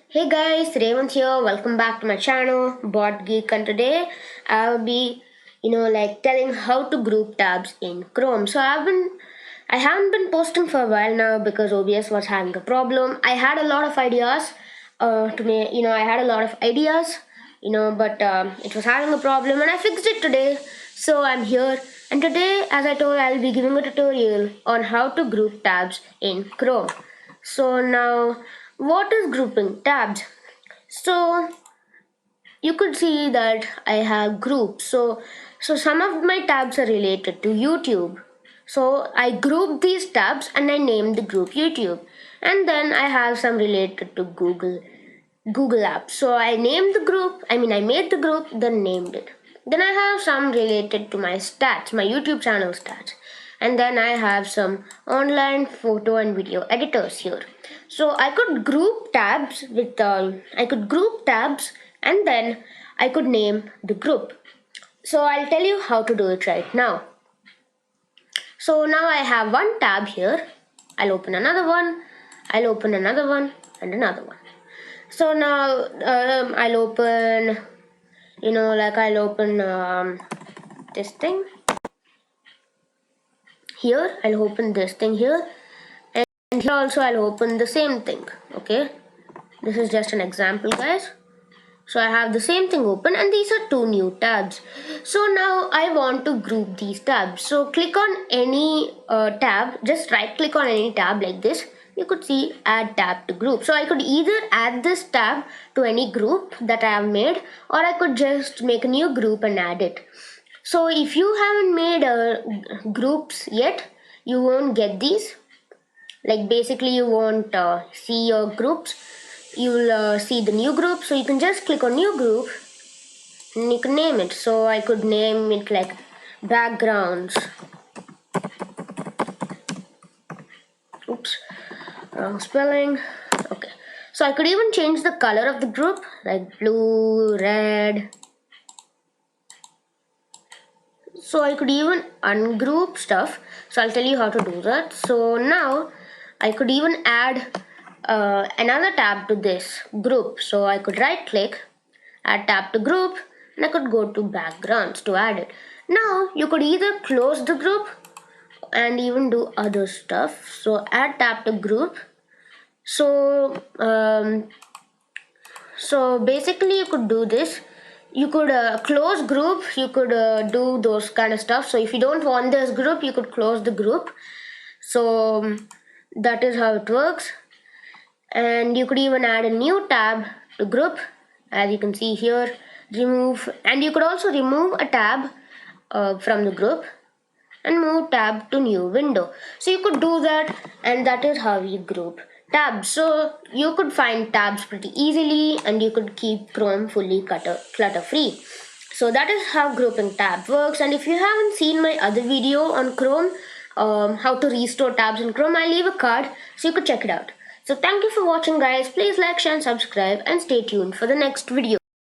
Hey guys, Raymond here. Welcome back to my channel, BotGeek, and today I'll be, telling how to group tabs in Chrome. I haven't been posting for a while now because OBS was having a problem. I had a lot of ideas I had a lot of ideas, but it was having a problem, and I fixed it today. So I'm here, and today, as I told, I'll be giving a tutorial on how to group tabs in Chrome. So now, what is grouping tabs? So you could see that I have groups. So some of my tabs are related to YouTube. So I grouped these tabs and I named the group YouTube. And then I have some related to Google apps. So I made the group, then named it. Then I have some related to my stats, my YouTube channel stats. And then I have some online photo and video editors here. So I could group tabs and then I could name the group. So I'll tell you how to do it right now. So now I have one tab here. I'll open another one. I'll open another one and another one. So now I'll open, this thing here. I'll open this thing here, and here also I'll open the same thing. Okay, this is just an example, guys. So I have the same thing open, and these are two new tabs. So now I want to group these tabs. So click on any tab, just right click on any tab like this. You could see add tab to group. So I could either add this tab to any group that I have made, or I could just make a new group and add it. So if you haven't made groups yet, you won't get these. Like basically you won't see your groups. You'll see the new group. So you can just click on new group and you can name it. So I could name it like backgrounds. Oops, wrong spelling. Okay, so I could even change the color of the group, like blue, red. So I could even ungroup stuff. So I'll tell you how to do that. So now I could even add another tab to this group. So I could right click, add tab to group, and I could go to backgrounds to add it. Now you could either close the group and even do other stuff. So add tab to group. So basically you could do this. You could close group. You could do those kind of stuff. So if you don't want this group, you could close the group. So that is how it works. And you could even add a new tab to group, as you can see here. Remove, and you could also remove a tab from the group and move tab to new window. So you could do that, and that is how you group tabs. So you could find tabs pretty easily, and you could keep Chrome fully clutter free. So that is how grouping tab works. And if you haven't seen my other video on Chrome, how to restore tabs in Chrome, I'll leave a card so you could check it out. So thank you for watching, guys. Please like, share and subscribe, and stay tuned for the next video.